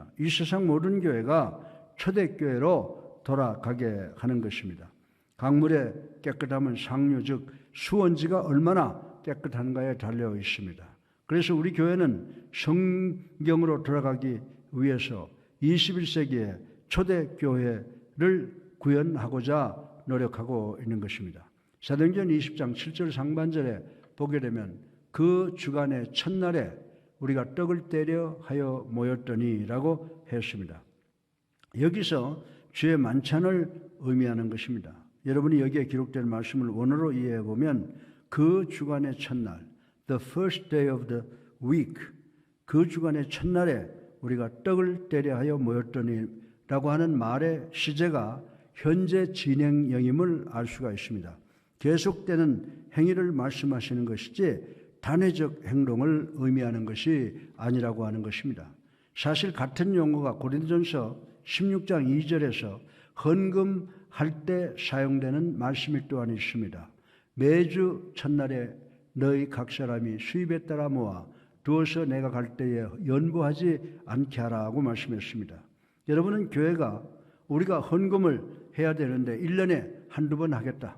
것입니다. 이 세상 모든 교회가 초대교회로 돌아가게 하는 것입니다. 강물의 깨끗함은 상류 즉 수원지가 얼마나 깨끗한가에 달려 있습니다. 그래서 우리 교회는 성경으로 돌아가기 위해서 21세기에 초대교회를 구현하고자 노력하고 있는 것입니다. 사도행전 20장 7절 상반절에 보게 되면 그 주간의 첫날에 우리가 떡을 떼려 하여 모였더니 라고 했습니다. 여기서 주의 만찬을 의미하는 것입니다. 여러분이 여기에 기록된 말씀을 원어로 이해해 보면 그 주간의 첫날, the first day of the week, 그 주간의 첫날에 우리가 떡을 떼려 하여 모였더니 라고 하는 말의 시제가 현재 진행형임을 알 수가 있습니다. 계속되는 행위를 말씀하시는 것이지 단회적 행동을 의미하는 것이 아니라고 하는 것입니다. 사실 같은 용어가 고린도전서 16장 2절에서 헌금할 때 사용되는 말씀이 또한 있습니다. 매주 첫날에 너희 각 사람이 수입에 따라 모아 두어서 내가 갈 때에 연부하지 않게 하라고 말씀했습니다. 여러분은 교회가 우리가 헌금을 해야 되는데 1년에 한두 번 하겠다,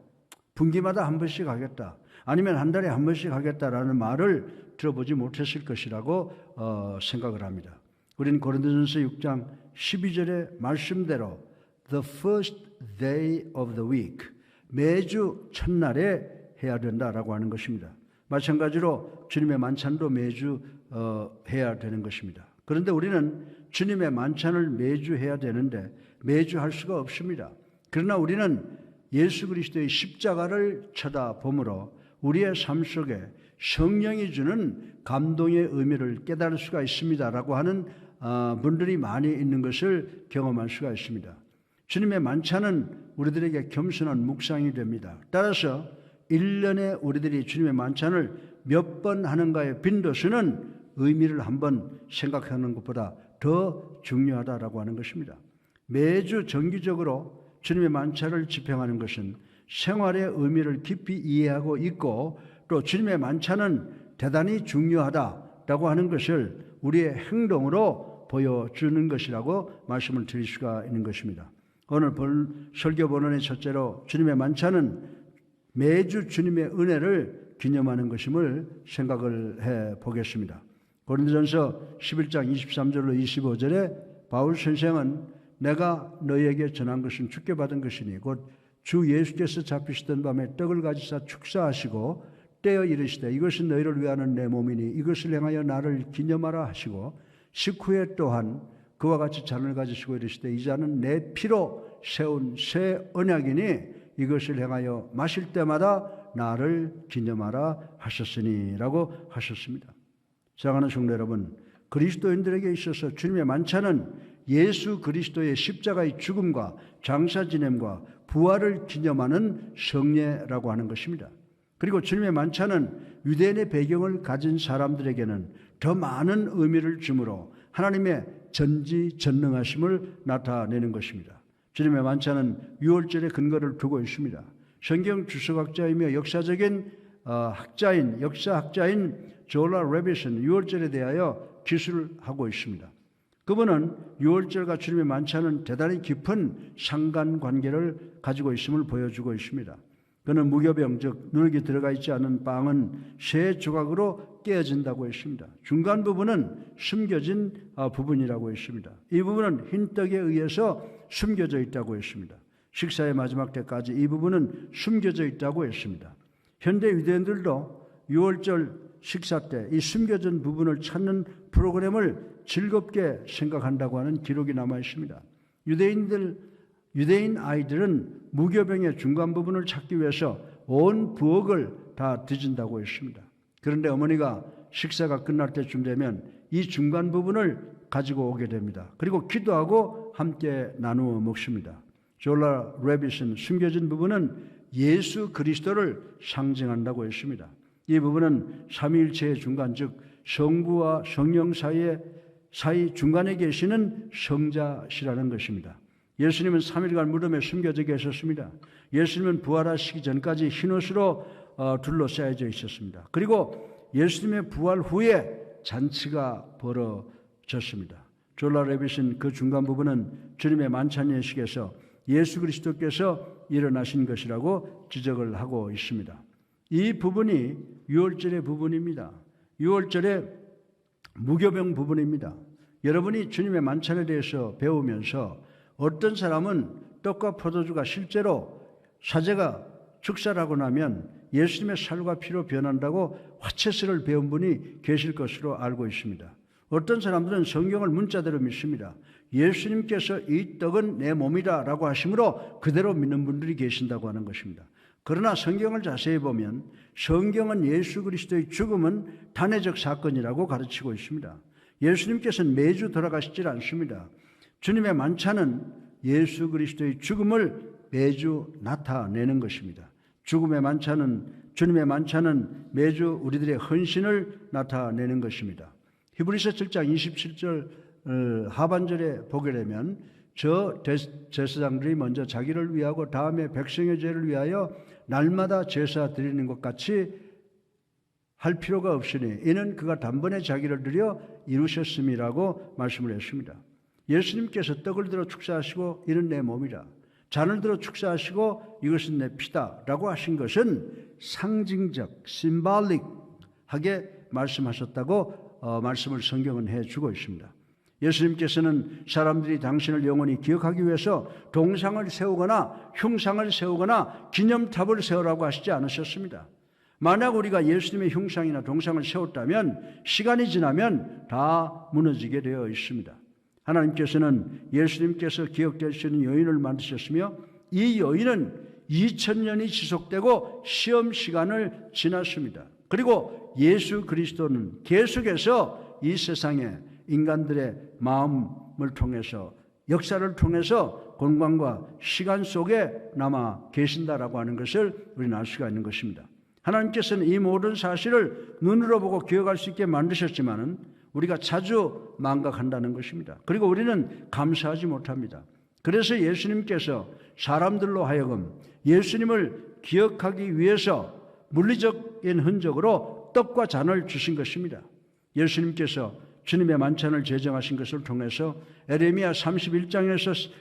분기마다 한 번씩 하겠다, 아니면 한 달에 한 번씩 하겠다라는 말을 들어보지 못했을 것이라고 생각을 합니다. 우리는 고린도전서 6장 12절의 말씀대로 the first day of the week, 매주 첫날에 해야 된다라고 하는 것입니다. 마찬가지로 주님의 만찬도 매주 해야 되는 것입니다. 그런데 우리는 주님의 만찬을 매주 해야 되는데 매주 할 수가 없습니다. 그러나 우리는 예수 그리스도의 십자가를 쳐다보므로 우리의 삶 속에 성령이 주는 감동의 의미를 깨달을 수가 있습니다라고 하는 분들이 많이 있는 것을 경험할 수가 있습니다. 주님의 만찬은 우리들에게 겸손한 묵상이 됩니다. 따라서 1년에 우리들이 주님의 만찬을 몇 번 하는가의 빈도수는 의미를 한번 생각하는 것보다 더 중요하다라고 하는 것입니다. 매주 정기적으로 주님의 만찬을 집행하는 것은 생활의 의미를 깊이 이해하고 있고 또 주님의 만찬은 대단히 중요하다라고 하는 것을 우리의 행동으로 보여주는 것이라고 말씀을 드릴 수가 있는 것입니다. 오늘 설교 본문의 첫째로 주님의 만찬은 매주 주님의 은혜를 기념하는 것임을 생각을 해 보겠습니다. 고린도전서 11장 23절로 25절에 바울 선생은 내가 너희에게 전한 것은 주께 받은 것이니 곧 주 예수께서 잡히시던 밤에 떡을 가지사 축사하시고 떼어 이르시되 이것은 너희를 위하는 내 몸이니 이것을 행하여 나를 기념하라 하시고 식후에 또한 그와 같이 잔을 가지시고 이르시되 이 잔은 내 피로 세운 새 언약이니 이것을 행하여 마실 때마다 나를 기념하라 하셨으니 라고 하셨습니다. 사랑하는 성도 여러분, 그리스도인들에게 있어서 주님의 만찬은 예수 그리스도의 십자가의 죽음과 장사 지냄과 부활을 기념하는 성례라고 하는 것입니다. 그리고 주님의 만찬은 유대인의 배경을 가진 사람들에게는 더 많은 의미를 주므로 하나님의 전지전능하심을 나타내는 것입니다. 주님의 만찬은 유월절에 근거를 두고 있습니다. 성경 주석학자이며 역사적인 역사학자인 졸라 레빗은 유월절에 대하여 기술을 하고 있습니다. 그분은 유월절과 주님의 만찬은 대단히 깊은 상관관계를 가지고 있음을 보여주고 있습니다. 그는 무교병 즉 누룩이 들어가 있지 않은 빵은 세 조각으로 깨어진다고 했습니다. 중간 부분은 숨겨진 부분이라고 했습니다. 이 부분은 흰떡에 의해서 숨겨져 있다고 했습니다. 식사의 마지막 때까지 이 부분은 숨겨져 있다고 했습니다. 현대 유대인들도 유월절 식사 때 이 숨겨진 부분을 찾는 프로그램을 즐겁게 생각한다고 하는 기록이 남아 있습니다. 유대인 아이들은 무교병의 중간 부분을 찾기 위해서 온 부엌을 다 뒤진다고 했습니다. 그런데 어머니가 식사가 끝날 때쯤 되면 이 중간 부분을 가지고 오게 됩니다. 그리고 기도하고 함께 나누어 먹습니다. 졸라 레빗은 숨겨진 부분은 예수 그리스도를 상징한다고 했습니다. 이 부분은 삼위일체의 중간 즉 성부와 성령 사이 중간에 계시는 성자시라는 것입니다. 예수님은 3일간 무덤에 숨겨져 계셨습니다. 예수님은 부활하시기 전까지 흰옷으로 둘러싸여져 있었습니다. 그리고 예수님의 부활 후에 잔치가 벌어졌습니다. 졸라 레빗은 그 중간 부분은 주님의 만찬 예식에서 예수 그리스도께서 일어나신 것이라고 지적을 하고 있습니다. 이 부분이 유월절의 부분입니다. 유월절의 무교병 부분입니다. 여러분이 주님의 만찬에 대해서 배우면서 어떤 사람은 떡과 포도주가 실제로 사제가 축사를 하고 나면 예수님의 살과 피로 변한다고 화채설을 배운 분이 계실 것으로 알고 있습니다. 어떤 사람들은 성경을 문자대로 믿습니다. 예수님께서 이 떡은 내 몸이다 라고 하심으로 그대로 믿는 분들이 계신다고 하는 것입니다. 그러나 성경을 자세히 보면 성경은 예수 그리스도의 죽음은 단회적 사건이라고 가르치고 있습니다. 예수님께서는 매주 돌아가시질 않습니다. 주님의 만찬은 예수 그리스도의 죽음을 매주 나타내는 것입니다. 주님의 만찬은 매주 우리들의 헌신을 나타내는 것입니다. 히브리서 7장 27절 하반절에 보게 되면 저 제사장들이 먼저 자기를 위하고 다음에 백성의 죄를 위하여 날마다 제사 드리는 것 같이 할 필요가 없으니 이는 그가 단번에 자기를 드려 이루셨음이라고 말씀을 했습니다. 예수님께서 떡을 들어 축사하시고 이는 내 몸이라, 잔을 들어 축사하시고 이것은 내 피다라고 하신 것은 상징적, 심발릭하게 말씀하셨다고 말씀을 성경은 해주고 있습니다. 예수님께서는 사람들이 당신을 영원히 기억하기 위해서 동상을 세우거나 흉상을 세우거나 기념탑을 세우라고 하시지 않으셨습니다. 만약 우리가 예수님의 흉상이나 동상을 세웠다면 시간이 지나면 다 무너지게 되어 있습니다. 하나님께서는 예수님께서 기억될 수 있는 여인을 만드셨으며 이 여인은 2000년이 지속되고 시험 시간을 지났습니다. 그리고 예수 그리스도는 계속해서 이 세상에 인간들의 마음을 통해서 역사를 통해서 공간과 시간 속에 남아 계신다라고 하는 것을 우리는 알 수가 있는 것입니다. 하나님께서는 이 모든 사실을 눈으로 보고 기억할 수 있게 만드셨지만은 우리가 자주 망각한다는 것입니다. 그리고 우리는 감사하지 못합니다. 그래서 예수님께서 사람들로 하여금 예수님을 기억하기 위해서 물리적인 흔적으로 떡과 잔을 주신 것입니다. 예수님께서 주님의 만찬을 제정하신 것을 통해서 에레미야 31장에서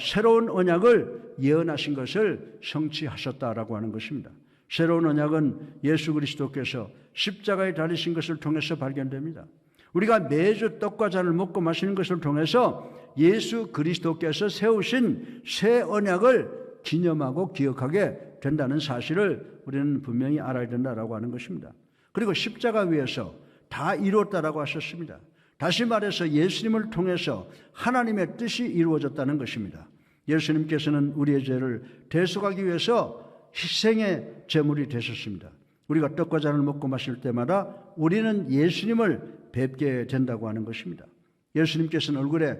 새로운 언약을 예언하신 것을 성취하셨다라고 하는 것입니다. 새로운 언약은 예수 그리스도께서 십자가에 달리신 것을 통해서 발견됩니다. 우리가 매주 떡과 잔을 먹고 마시는 것을 통해서 예수 그리스도께서 세우신 새 언약을 기념하고 기억하게 된다는 사실을 우리는 분명히 알아야 된다라고 하는 것입니다. 그리고 십자가 위에서 다 이루었다라고 하셨습니다. 다시 말해서 예수님을 통해서 하나님의 뜻이 이루어졌다는 것입니다. 예수님께서는 우리의 죄를 대속하기 위해서 희생의 제물이 되셨습니다. 우리가 떡과 잔을 먹고 마실 때마다 우리는 예수님을 뵙게 된다고 하는 것입니다. 예수님께서는 얼굴에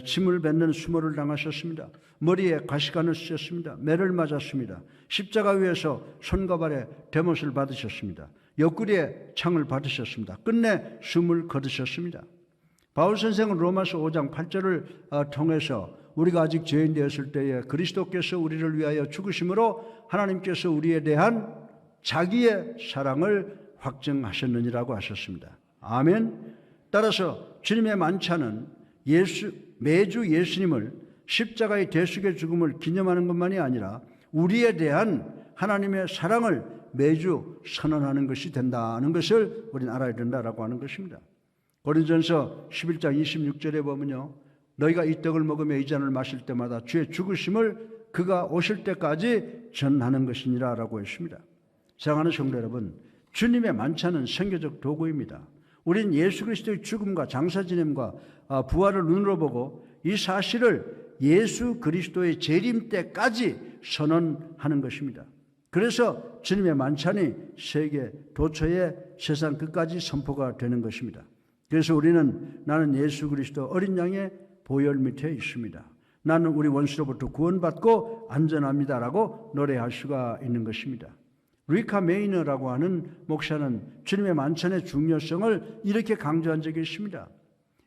침을 뱉는 수모를 당하셨습니다. 머리에 가시관을 쓰셨습니다. 매를 맞았습니다. 십자가 위에서 손과 발에 대못을 받으셨습니다. 옆구리에 창을 받으셨습니다. 끝내 숨을 거두셨습니다. 바울 선생은 로마서 5장 8절을 통해서 우리가 아직 죄인 되었을 때에 그리스도께서 우리를 위하여 죽으심으로 하나님께서 우리에 대한 자기의 사랑을 확증하셨느니라고 하셨습니다. 아멘. 따라서 주님의 만찬은 매주 예수님을 십자가의 대속의 죽음을 기념하는 것만이 아니라 우리에 대한 하나님의 사랑을 매주 선언하는 것이 된다는 것을 우리는 알아야 된다라고 하는 것입니다. 고린도전서 11장 26절에 보면요, 너희가 이 떡을 먹으며 이 잔을 마실 때마다 주의 죽으심을 그가 오실 때까지 전하는 것이니라 라고 했습니다. 사랑하는 성도 여러분, 주님의 만찬은 선교적 도구입니다. 우리는 예수 그리스도의 죽음과 장사 지냄과 부활을 눈으로 보고 이 사실을 예수 그리스도의 재림 때까지 선언하는 것입니다. 그래서 주님의 만찬이 세계 도처에 세상 끝까지 선포가 되는 것입니다. 그래서 우리는 나는 예수 그리스도 어린 양의 보혈 밑에 있습니다. 나는 우리 원수로부터 구원받고 안전합니다라고 노래할 수가 있는 것입니다. 리카 메이너라고 하는 목사는 주님의 만찬의 중요성을 이렇게 강조한 적이 있습니다.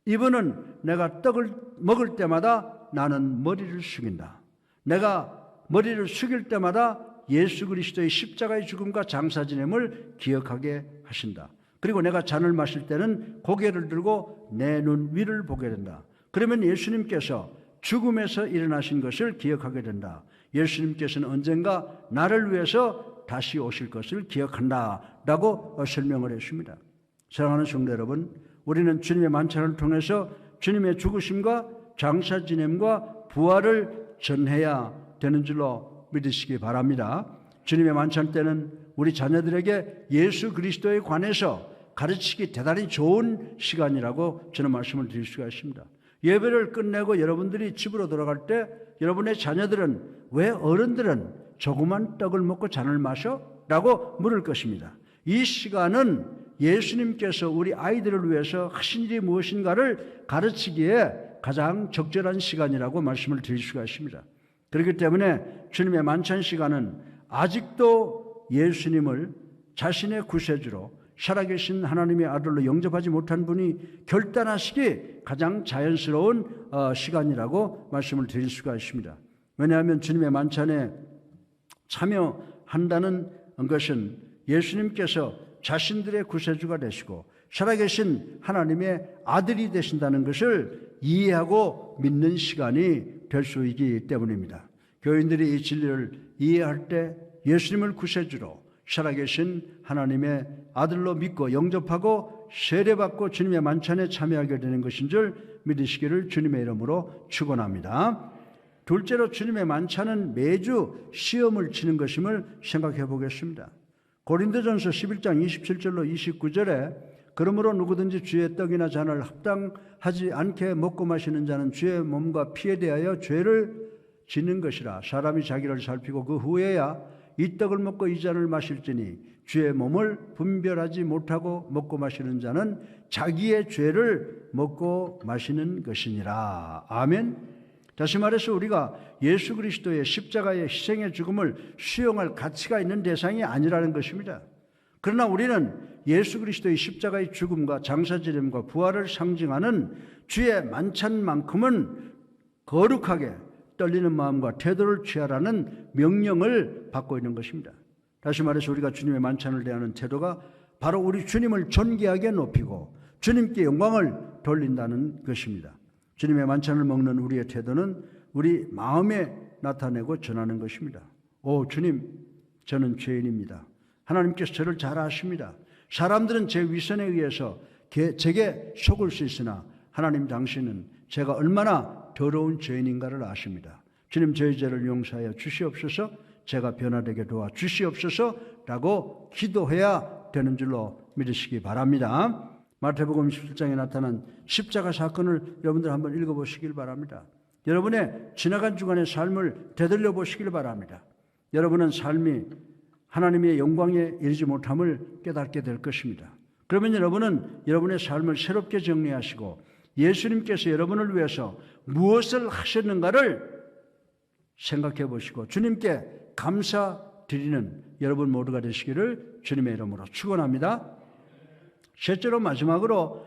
이분은 내가 떡을 먹을 때마다 나는 머리를 숙인다. 내가 머리를 숙일 때마다 예수 그리스도의 십자가의 죽음과 장사 지냄을 기억하게 하신다. 그리고 내가 잔을 마실 때는 고개를 들고 내 눈 위를 보게 된다. 그러면 예수님께서 죽음에서 일어나신 것을 기억하게 된다. 예수님께서는 언젠가 나를 위해서 다시 오실 것을 기억한다 라고 설명을 했습니다. 사랑하는 성도 여러분, 우리는 주님의 만찬을 통해서 주님의 죽으심과 장사 지냄과 부활을 전해야 되는 줄로 믿으시기 바랍니다. 주님의 만찬 때는 우리 자녀들에게 예수 그리스도에 관해서 가르치기 대단히 좋은 시간이라고 저는 말씀을 드릴 수가 있습니다. 예배를 끝내고 여러분들이 집으로 돌아갈 때 여러분의 자녀들은 왜 어른들은 조그만 떡을 먹고 잔을 마셔? 라고 물을 것입니다. 이 시간은 예수님께서 우리 아이들을 위해서 하신 일이 무엇인가를 가르치기에 가장 적절한 시간이라고 말씀을 드릴 수가 있습니다. 그렇기 때문에 주님의 만찬 시간은 아직도 예수님을 자신의 구세주로 살아계신 하나님의 아들로 영접하지 못한 분이 결단하시기 가장 자연스러운 시간이라고 말씀을 드릴 수가 있습니다. 왜냐하면 주님의 만찬에 참여한다는 것은 예수님께서 자신들의 구세주가 되시고 살아계신 하나님의 아들이 되신다는 것을 이해하고 믿는 시간이 될 수 있기 때문입니다. 교인들이 이 진리를 이해할 때 예수님을 구세주로 살아계신 하나님의 아들로 믿고 영접하고 세례받고 주님의 만찬에 참여하게 되는 것인 줄 믿으시기를 주님의 이름으로 축원합니다. 둘째로 주님의 만찬은 매주 시험을 치는 것임을 생각해 보겠습니다. 고린도전서 11장 27절로 29절에 그러므로 누구든지 주의 떡이나 잔을 합당하지 않게 먹고 마시는 자는 주의 몸과 피에 대하여 죄를 짓는 것이라. 사람이 자기를 살피고 그 후에야 이 떡을 먹고 이 잔을 마실지니 주의 몸을 분별하지 못하고 먹고 마시는 자는 자기의 죄를 먹고 마시는 것이니라. 아멘. 다시 말해서 우리가 예수 그리스도의 십자가의 희생의 죽음을 수용할 가치가 있는 대상이 아니라는 것입니다. 그러나 우리는 예수 그리스도의 십자가의 죽음과 장사지름과 부활을 상징하는 주의 만찬만큼은 거룩하게 떨리는 마음과 태도를 취하라는 명령을 받고 있는 것입니다. 다시 말해서 우리가 주님의 만찬을 대하는 태도가 바로 우리 주님을 존귀하게 높이고 주님께 영광을 돌린다는 것입니다. 주님의 만찬을 먹는 우리의 태도는 우리 마음에 나타내고 전하는 것입니다. 오 주님, 저는 죄인입니다. 하나님께서 저를 잘 아십니다. 사람들은 제 위선에 의해서 제게 속을 수 있으나 하나님 당신은 제가 얼마나 더러운 죄인인가를 아십니다. 주님, 저의 죄를 용서하여 주시옵소서, 제가 변화되게 도와 주시옵소서라고 기도해야 되는 줄로 믿으시기 바랍니다. 마태복음 17장에 나타난 십자가 사건을 여러분들 한번 읽어보시길 바랍니다. 여러분의 지나간 주간의 삶을 되돌려 보시길 바랍니다. 여러분은 삶이 하나님의 영광에 이르지 못함을 깨닫게 될 것입니다. 그러면 여러분은 여러분의 삶을 새롭게 정리하시고 예수님께서 여러분을 위해서 무엇을 하셨는가를 생각해 보시고 주님께 감사드리는 여러분 모두가 되시기를 주님의 이름으로 축원합니다. 셋째로 마지막으로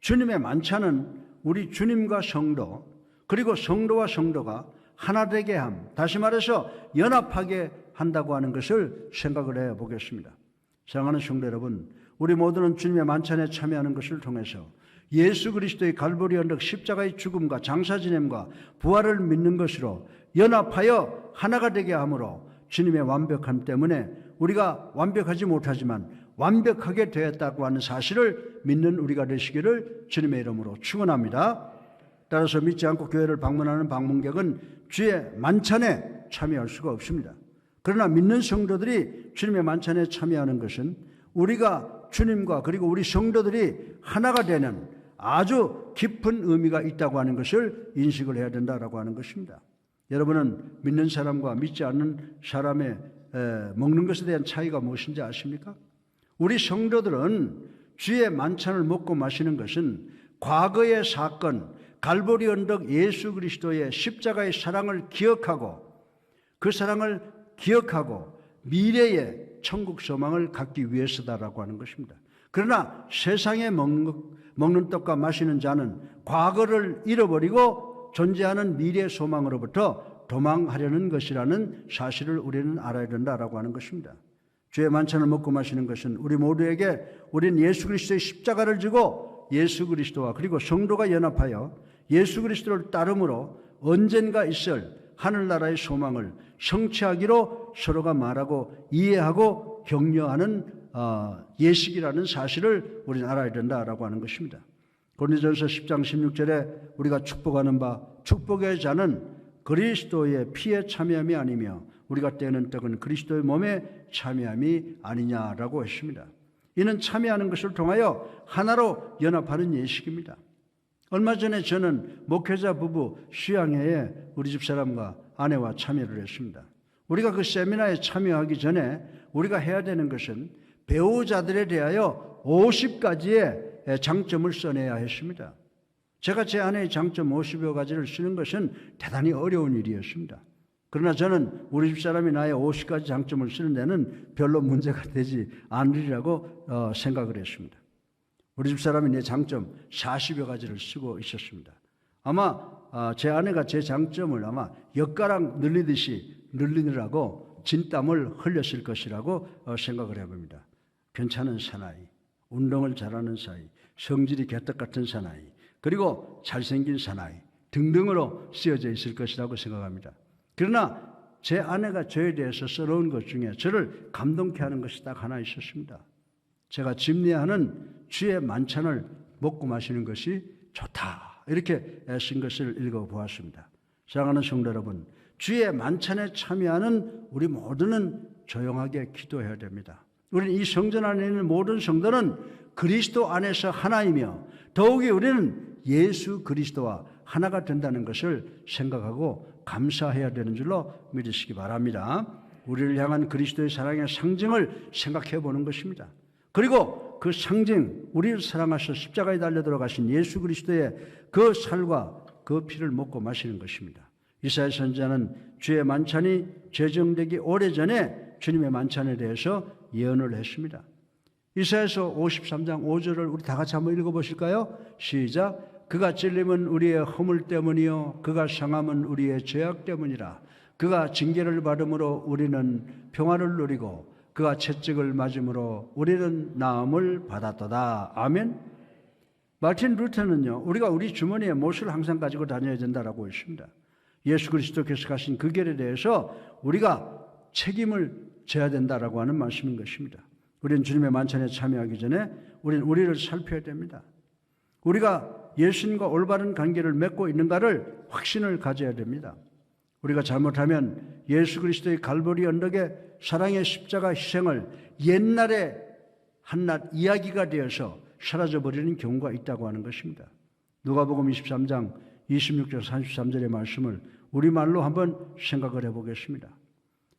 주님의 만찬은 우리 주님과 성도 그리고 성도와 성도가 하나 되게 함, 다시 말해서 연합하게 한다고 하는 것을 생각을 해 보겠습니다. 사랑하는 성도 여러분, 우리 모두는 주님의 만찬에 참여하는 것을 통해서 예수 그리스도의 갈보리 언덕 십자가의 죽음과 장사 지냄과 부활을 믿는 것으로 연합하여 하나가 되게 함으로 주님의 완벽함 때문에 우리가 완벽하지 못하지만 완벽하게 되었다고 하는 사실을 믿는 우리가 되시기를 주님의 이름으로 축원합니다. 따라서 믿지 않고 교회를 방문하는 방문객은 주의 만찬에 참여할 수가 없습니다. 그러나 믿는 성도들이 주님의 만찬에 참여하는 것은 우리가 주님과 그리고 우리 성도들이 하나가 되는 아주 깊은 의미가 있다고 하는 것을 인식을 해야 된다라고 하는 것입니다. 여러분은 믿는 사람과 믿지 않는 사람의 먹는 것에 대한 차이가 무엇인지 아십니까? 우리 성도들은 주의 만찬을 먹고 마시는 것은 과거의 사건, 갈보리 언덕 예수 그리스도의 십자가의 사랑을 기억하고 그 사랑을 기억하고 미래의 천국 소망을 갖기 위해서다라고 하는 것입니다. 그러나 세상에 먹는 떡과 마시는 잔은 과거를 잃어버리고 존재하는 미래 소망으로부터 도망하려는 것이라는 사실을 우리는 알아야 된다라고 하는 것입니다. 주의 만찬을 먹고 마시는 것은 우리 모두에게 우린 예수 그리스도의 십자가를 지고 예수 그리스도와 그리고 성도가 연합하여 예수 그리스도를 따름으로 언젠가 있을 하늘나라의 소망을 성취하기로 서로가 말하고 이해하고 격려하는 예식이라는 사실을 우리는 알아야 된다라고 하는 것입니다. 고린도전서 10장 16절에 우리가 축복하는 바 축복의 자는 그리스도의 피에 참여함이 아니며 우리가 떼는 떡은 그리스도의 몸에 참여함이 아니냐라고 했습니다. 이는 참여하는 것을 통하여 하나로 연합하는 예식입니다. 얼마 전에 저는 목회자 부부 수양회에 우리 집사람과 아내와 참여를 했습니다. 우리가 그 세미나에 참여하기 전에 우리가 해야 되는 것은 배우자들에 대하여 50가지의 장점을 써내야 했습니다. 제가 제 아내의 장점 50여 가지를 쓰는 것은 대단히 어려운 일이었습니다. 그러나 저는 우리 집사람이 나의 50가지 장점을 쓰는 데는 별로 문제가 되지 않으리라고 생각을 했습니다. 우리 집사람이 내 장점 40여 가지를 쓰고 있었습니다. 아마 제 아내가 제 장점을 아마 엿가락 늘리듯이 늘리느라고 진땀을 흘렸을 것이라고 생각을 해봅니다. 괜찮은 사나이, 운동을 잘하는 사이, 성질이 개떡 같은 사나이, 그리고 잘생긴 사나이 등등으로 쓰여져 있을 것이라고 생각합니다. 그러나 제 아내가 저에 대해서 써놓은 것 중에 저를 감동케 하는 것이 딱 하나 있었습니다. 제가 집례하는 주의 만찬을 먹고 마시는 것이 좋다, 이렇게 쓴 것을 읽어보았습니다. 사랑하는 성도 여러분, 주의 만찬에 참여하는 우리 모두는 조용하게 기도해야 됩니다. 우리는 이 성전 안에 있는 모든 성도는 그리스도 안에서 하나이며 더욱이 우리는 예수 그리스도와 하나가 된다는 것을 생각하고 감사해야 되는 줄로 믿으시기 바랍니다. 우리를 향한 그리스도의 사랑의 상징을 생각해 보는 것입니다. 그리고 그 상징, 우리를 사랑하셔 십자가에 달려 들어가신 예수 그리스도의 그 살과 그 피를 먹고 마시는 것입니다. 이사야 선지자는 주의 만찬이 제정되기 오래전에 주님의 만찬에 대해서 예언을 했습니다. 이사야서 53장 5절을 우리 다 같이 한번 읽어보실까요? 시작. 그가 찔림은 우리의 허물 때문이요 그가 상함은 우리의 죄악 때문이라. 그가 징계를 받음으로 우리는 평화를 누리고 그가 채찍을 맞음으로 우리는 나음을 받았도다. 아멘. 마틴 루터는요, 우리가 우리 주머니에 못을 항상 가지고 다녀야 된다라고 했습니다. 예수 그리스도께서 가신 그 길에 대해서 우리가 책임을 져야 된다라고 하는 말씀인 것입니다. 우리는 주님의 만찬에 참여하기 전에 우리는 우리를 살펴야 됩니다. 우리가 예수님과 올바른 관계를 맺고 있는가를 확신을 가져야 됩니다. 우리가 잘못하면 예수 그리스도의 갈보리 언덕의 사랑의 십자가 희생을 옛날에 한낱 이야기가 되어서 사라져버리는 경우가 있다고 하는 것입니다. 누가복음 23장 26절 33절의 말씀을 우리말로 한번 생각을 해보겠습니다.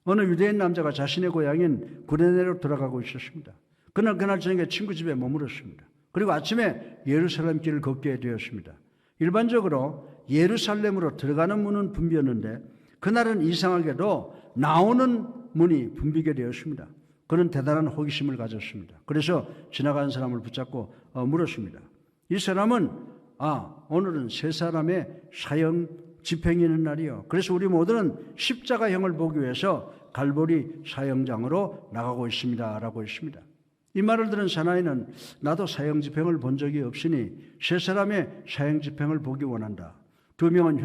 어느 유대인 남자가 자신의 고향인 구레네로 돌아가고 있었습니다. 그날 저녁에 친구 집에 머물었습니다. 그리고 아침에 예루살렘 길을 걷게 되었습니다. 일반적으로 예루살렘으로 들어가는 문은 붐비었는데 그날은 이상하게도 나오는 문이 붐비게 되었습니다. 그는 대단한 호기심을 가졌습니다. 그래서 지나가는 사람을 붙잡고 물었습니다. 이 사람은 오늘은 세 사람의 사형 집행이 있는 날이요. 그래서 우리 모두는 십자가형을 보기 위해서 갈보리 사형장으로 나가고 있습니다. 라고 했습니다. 이 말을 들은 사나이는 나도 사형 집행을 본 적이 없으니 세 사람의 사형 집행을 보기 원한다. 두 명은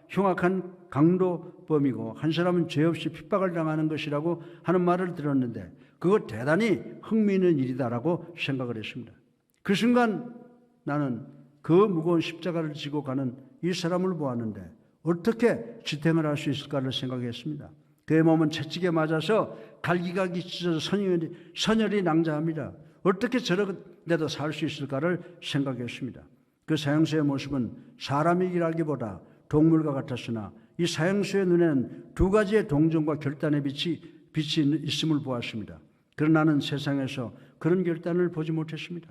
흉악한 강도범이고 한 사람은 죄 없이 핍박을 당하는 것이라고 하는 말을 들었는데 그거 대단히 흥미있는 일이다라고 생각을 했습니다. 그 순간 나는 그 무거운 십자가를 지고 가는 이 사람을 보았는데 어떻게 지탱을 할 수 있을까를 생각했습니다. 그의 몸은 채찍에 맞아서 갈기각이 찢어져 선혈이 낭자합니다. 어떻게 저런데도 살 수 있을까를 생각했습니다. 그 사형수의 모습은 사람이라기보다 동물과 같았으나 이 사형수의 눈에는 두 가지의 동정과 결단의 빛이 있음을 보았습니다. 그러나 나는 세상에서 그런 결단을 보지 못했습니다.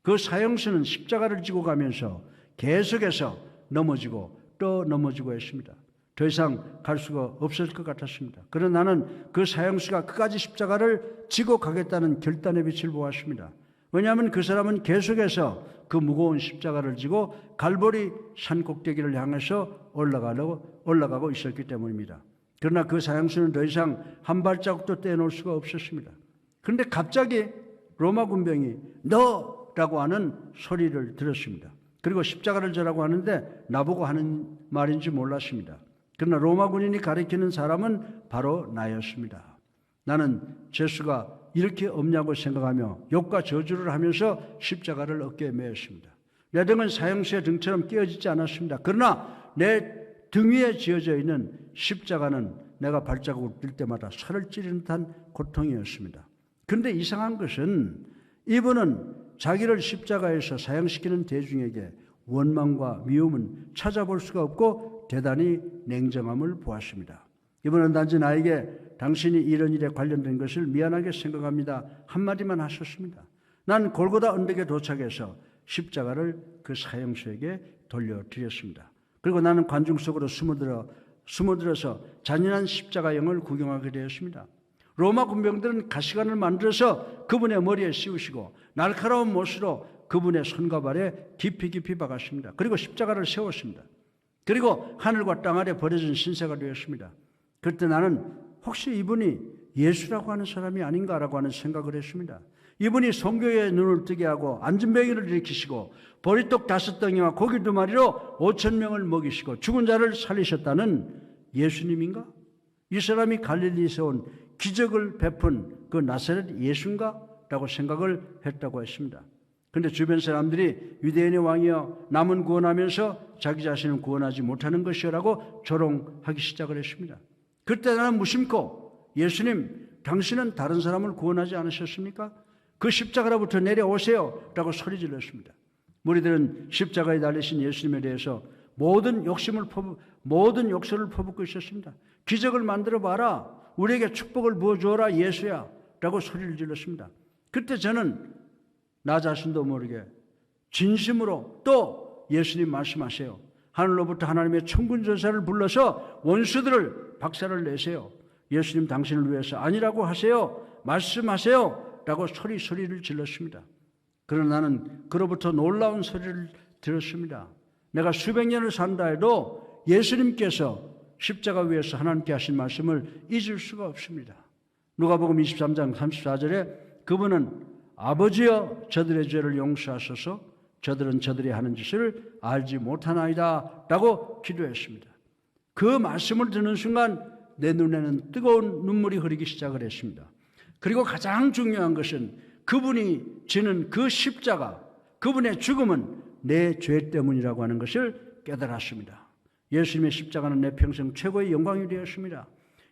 그 사형수는 십자가를 지고 가면서 계속해서 넘어지고 또 넘어지고 했습니다. 더 이상 갈 수가 없을 것 같았습니다. 그러나 나는 그 사형수가 끝까지 십자가를 지고 가겠다는 결단의 빛을 보았습니다. 왜냐하면 그 사람은 계속해서 그 무거운 십자가를 지고 갈보리 산 꼭대기를 향해서 올라가고 있었기 때문입니다. 그러나 그 사형수는 더 이상 한 발자국도 떼놓을 수가 없었습니다. 그런데 갑자기 로마 군병이 너라고 하는 소리를 들었습니다. 그리고 십자가를 져라고 하는데 나보고 하는 말인지 몰랐습니다. 그러나 로마 군인이 가리키는 사람은 바로 나였습니다. 나는 죄수가 이렇게 없냐고 생각하며 욕과 저주를 하면서 십자가를 어깨에 메었습니다. 내 등은 사형수의 등처럼 끼어지지 않았습니다. 그러나 내 등 위에 지어져 있는 십자가는 내가 발자국을 뛸 때마다 살을 찌르는 듯한 고통이었습니다. 그런데 이상한 것은 이분은 자기를 십자가에서 사형시키는 대중에게 원망과 미움은 찾아볼 수가 없고 대단히 냉정함을 보았습니다. 이분은 단지 나에게 당신이 이런 일에 관련된 것을 미안하게 생각합니다. 한마디만 하셨습니다. 난 골고다 언덕에 도착해서 십자가를 그 사형수에게 돌려드렸습니다. 그리고 나는 관중 속으로 숨어들어서 잔인한 십자가형을 구경하게 되었습니다. 로마 군병들은 가시관을 만들어서 그분의 머리에 씌우시고 날카로운 못으로 그분의 손과 발에 깊이 박았습니다. 그리고 십자가를 세웠습니다. 그리고 하늘과 땅 아래 버려진 신세가 되었습니다. 그때 나는 혹시 이분이 예수라고 하는 사람이 아닌가라고 하는 생각을 했습니다. 이분이 성교의 눈을 뜨게 하고 안진뱅이를 일으키시고 보리떡 5덩이와 고기 2마리로 5,000명을 먹이시고 죽은 자를 살리셨다는 예수님인가? 이 사람이 갈릴리에서 온 기적을 베푼 그 나사렛 예수인가? 라고 생각을 했다고 했습니다. 그런데 주변 사람들이 유대인의 왕이여 남은 구원하면서 자기 자신을 구원하지 못하는 것이라고 조롱하기 시작을 했습니다. 그때 나는 무심코 예수님 당신은 다른 사람을 구원하지 않으셨습니까? 그 십자가로부터 내려오세요 라고 소리 질렀습니다. 무리들은 십자가에 달리신 예수님에 대해서 모든 욕설을 퍼붓고 있었습니다. 기적을 만들어 봐라. 우리에게 축복을 부어주어라 예수야 라고 소리를 질렀습니다. 그때 저는 나 자신도 모르게 진심으로 또 예수님 말씀하세요. 하늘로부터 하나님의 천군 전사를 불러서 원수들을 박살을 내세요. 예수님 당신을 위해서 아니라고 하세요. 말씀하세요. 라고 소리를 질렀습니다. 그러나 나는 그로부터 놀라운 소리를 들었습니다. 내가 수백 년을 산다 해도 예수님께서 십자가 위에서 하나님께 하신 말씀을 잊을 수가 없습니다. 누가복음 23장 34절에 그분은 아버지여 저들의 죄를 용서하소서 저들은 저들이 하는 짓을 알지 못하나이다 라고 기도했습니다. 그 말씀을 듣는 순간 내 눈에는 뜨거운 눈물이 흐르기 시작을 했습니다. 그리고 가장 중요한 것은 그분이 지는 그 십자가, 그분의 죽음은 내 죄 때문이라고 하는 것을 깨달았습니다. 예수님의 십자가는 내 평생 최고의 영광이 되었습니다.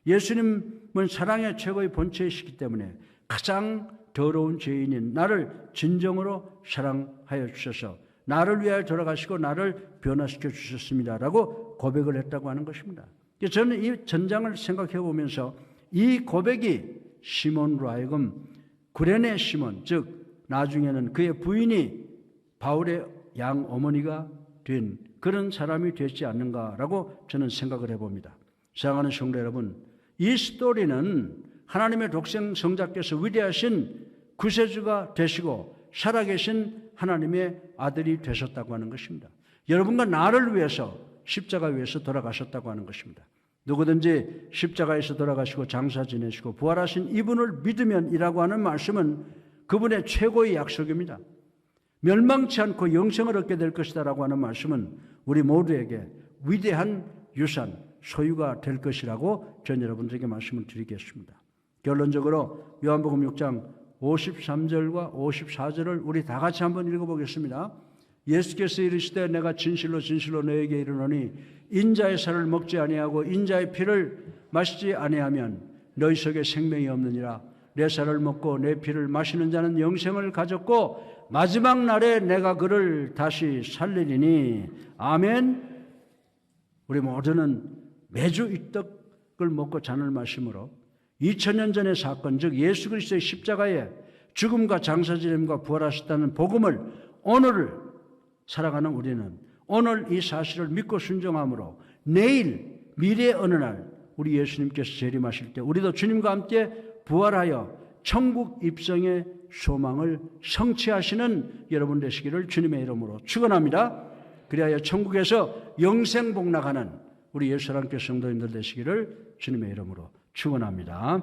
예수님은 사랑의 최고의 본체이시기 때문에 가장 더러운 죄인인 나를 진정으로 사랑하여 주셔서 나를 위하여 돌아가시고 나를 변화시켜 주셨습니다 라고 고백을 했다고 하는 것입니다. 저는 이 전장을 생각해 보면서 이 고백이 시몬으로 하여금 구레네 시몬, 즉 나중에는 그의 부인이 바울의 양 어머니가 된 그런 사람이 되지 않는가라고 저는 생각을 해봅니다. 사랑하는 성도 여러분, 이 스토리는 하나님의 독생 성자께서 위대하신 구세주가 되시고 살아계신 하나님의 아들이 되셨다고 하는 것입니다. 여러분과 나를 위해서 십자가 위에서 돌아가셨다고 하는 것입니다. 누구든지 십자가에서 돌아가시고 장사 지내시고 부활하신 이분을 믿으면이라고 하는 말씀은 그분의 최고의 약속입니다. 멸망치 않고 영생을 얻게 될 것이다라고 하는 말씀은 우리 모두에게 위대한 유산, 소유가 될 것이라고 전 여러분들에게 말씀을 드리겠습니다. 결론적으로 요한복음 6장 53절과 54절을 우리 다 같이 한번 읽어보겠습니다. 예수께서 이르시되 내가 진실로 진실로 너에게 이르노니 인자의 살을 먹지 아니하고 인자의 피를 마시지 아니하면 너희 속에 생명이 없느니라. 내 살을 먹고 내 피를 마시는 자는 영생을 가졌고 마지막 날에 내가 그를 다시 살리리니. 아멘. 우리 모두는 매주 이 떡을 먹고 잔을 마심으로 2000년 전의 사건, 즉 예수 그리스도의 십자가에 죽음과 장사지냄과 부활하셨다는 복음을 오늘을 살아가는 우리는 오늘 이 사실을 믿고 순종함으로 내일 미래의 어느 날 우리 예수님께서 재림하실 때 우리도 주님과 함께 부활하여 천국 입성의 소망을 성취하시는 여러분 되시기를 주님의 이름으로 축원합니다. 그리하여 천국에서 영생 복락하는 우리 예수 사랑교회 성도님들 되시기를 주님의 이름으로 축원합니다.